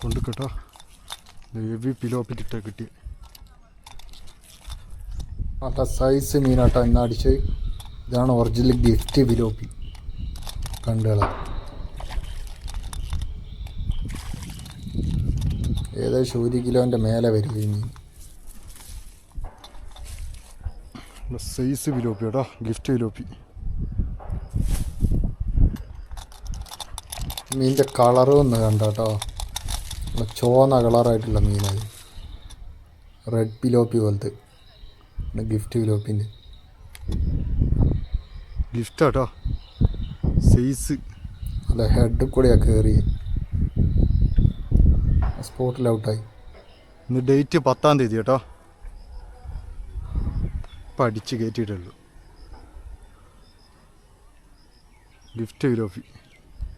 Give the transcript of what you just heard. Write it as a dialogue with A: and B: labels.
A: കൊണ്ട് കേട്ടോ. ഹെവി പിലോപ്പിറ്റിട്ട കിട്ടി. നല്ല സൈസ് മീനാട്ടോ ഇന്ന് അടിച്ച്. ഇതാണ് ഒറിജിനൽ ഗിഫ്റ്റ് പിലോപ്പി കണ്ടുകള. ഏകദേശം 1 കിലോൻ്റെ മേലെ വരും ഈ മീൻ. സൈസ് പിലോപ്പി കേട്ടോ, ഗിഫ്റ്റ് പിലോപ്പി. മീനിൻ്റെ കളറും ഒന്ന് കണ്ടോ, ചുവന്ന കളറായിട്ടുള്ള മീനായി. റെഡ് പിലോപ്പി പോലത്തെ ഗിഫ്റ്റ് പിലോപ്പിൻ്റെ ഗിഫ്റ്റാട്ടോ. സൈസ് അല്ല, ഹെഡ് കൂടെയാണ് കയറി. സ്പോട്ടിൽ ഔട്ടായി. ഇന്ന് ഡേറ്റ് 10-ാം തീയതി കേട്ടോ. ഇപ്പം അടിച്ച് കയറ്റിയിട്ടുള്ളൂ. ഗിഫ്റ്റ് പിലോപ്പി.